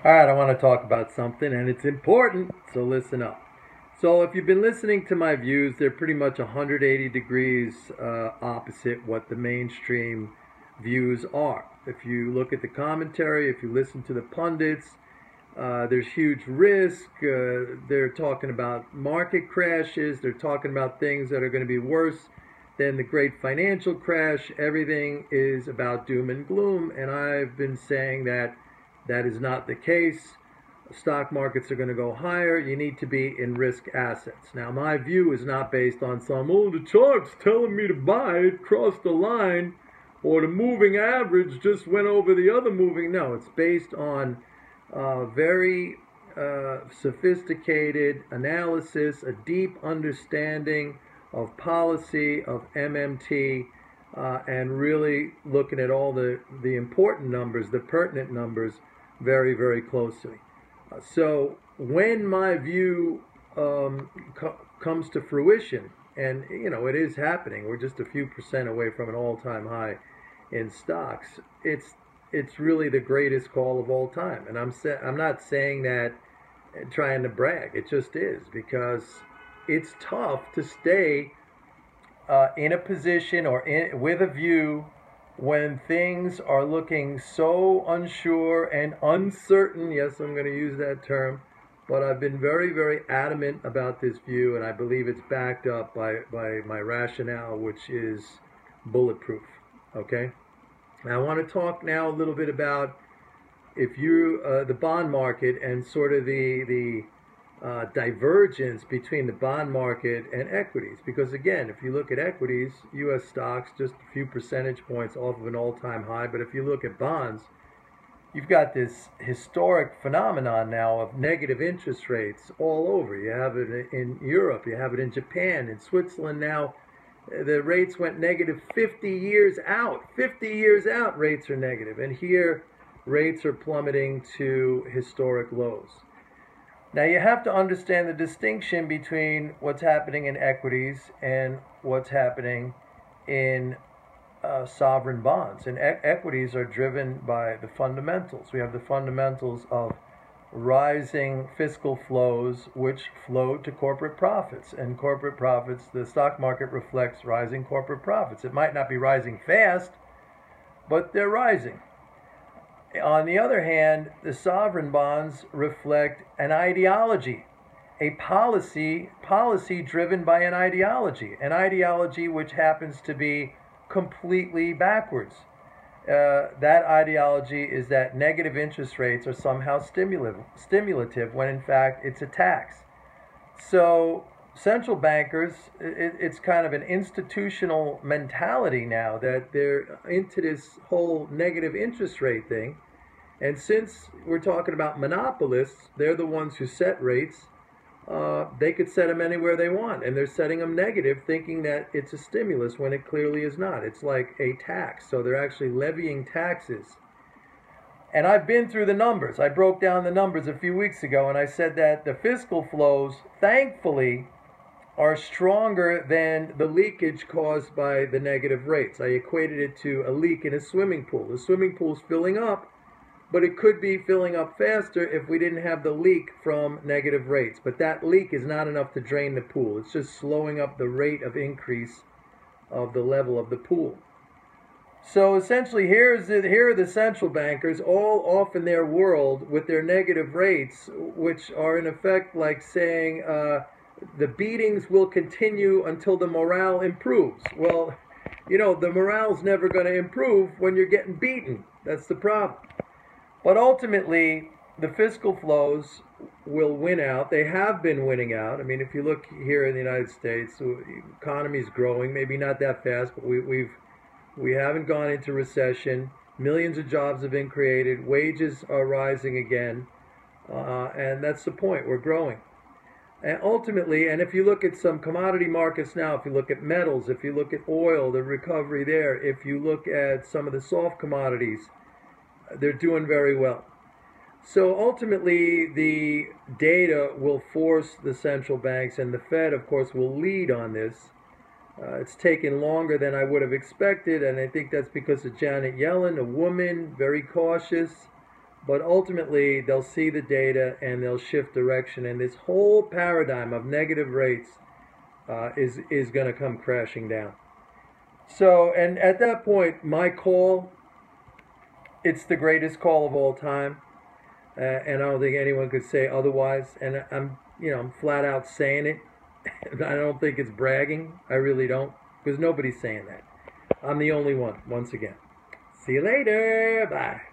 All right, I want to talk about something, and it's important, so listen up. So, if you've been listening to my views, they're pretty much 180 degrees opposite what the mainstream views are. If you look at the commentary, if you listen to the pundits, there's huge risk. They're talking about market crashes. They're talking about things that are going to be worse than the great financial crash. Everything is about doom and gloom, and I've been saying that that is not the case. Stock markets are going to go higher. You need to be in risk assets. Now, my view is not based on the chart's telling me to buy it, crossed the line, or the moving average just went over the other moving. No, it's based on very sophisticated analysis, a deep understanding of policy, of MMT, and really looking at all the important numbers, the pertinent numbers, very, very closely. So when my view comes to fruition, and it is happening, we're just a few percent away from an all-time high in stocks. It's really the greatest call of all time, and I'm not saying that trying to brag. It just is, because it's tough to stay in a position or with a view when things are looking so unsure and uncertain. Yes, I'm going to use that term, but I've been very, very adamant about this view, and I believe it's backed up by my rationale, which is bulletproof. Okay? Now, I want to talk now a little bit about the bond market and sort of the divergence between the bond market and equities. Because again, if you look at equities, U.S. stocks just a few percentage points off of an all-time high. But if you look at bonds, you've got this historic phenomenon now of negative interest rates all over. You have it in Europe, you have it in Japan, in Switzerland now. The rates went negative 50 years out. 50 years out, rates are negative. And here, rates are plummeting to historic lows. Now, you have to understand the distinction between what's happening in equities and what's happening in sovereign bonds. And equities are driven by the fundamentals. We have the fundamentals of rising fiscal flows, which flow to corporate profits. And corporate profits, the stock market reflects rising corporate profits. It might not be rising fast, but they're rising. On the other hand, the sovereign bonds reflect an ideology, a policy driven by an ideology which happens to be completely backwards. That ideology is that negative interest rates are somehow stimulative when in fact it's a tax. So central bankers, it's kind of an institutional mentality now that they're into this whole negative interest rate thing. And since we're talking about monopolists, they're the ones who set rates. They could set them anywhere they want, and they're setting them negative, thinking that it's a stimulus when it clearly is not. It's like a tax, so they're actually levying taxes. And I've been through the numbers. I broke down the numbers a few weeks ago, and I said that the fiscal flows, thankfully, are stronger than the leakage caused by the negative rates. I equated it to a leak in a swimming pool. The swimming pool's filling up, but it could be filling up faster if we didn't have the leak from negative rates. But that leak is not enough to drain the pool. It's just slowing up the rate of increase of the level of the pool. So essentially, here are the central bankers all off in their world with their negative rates, which are in effect like saying the beatings will continue until the morale improves. Well, the morale's never going to improve when you're getting beaten. That's the problem. But ultimately, the fiscal flows will win out. They have been winning out. I mean, if you look here in the United States, the economy is growing, maybe not that fast, but we haven't gone into recession. Millions of jobs have been created. Wages are rising again. And that's the point. We're growing. And ultimately, and if you look at some commodity markets now, if you look at metals, if you look at oil, the recovery there, if you look at some of the soft commodities, they're doing very well. So ultimately, the data will force the central banks, and the Fed, of course, will lead on this. It's taken longer than I would have expected, and I think that's because of Janet Yellen, a woman, very cautious, but ultimately they'll see the data and they'll shift direction, and this whole paradigm of negative rates is going to come crashing down. So, and at that point, my call, it's the greatest call of all time, and I don't think anyone could say otherwise. And I'm flat out saying it. I don't think it's bragging. I really don't, because nobody's saying that. I'm the only one. Once again. See you later. Bye.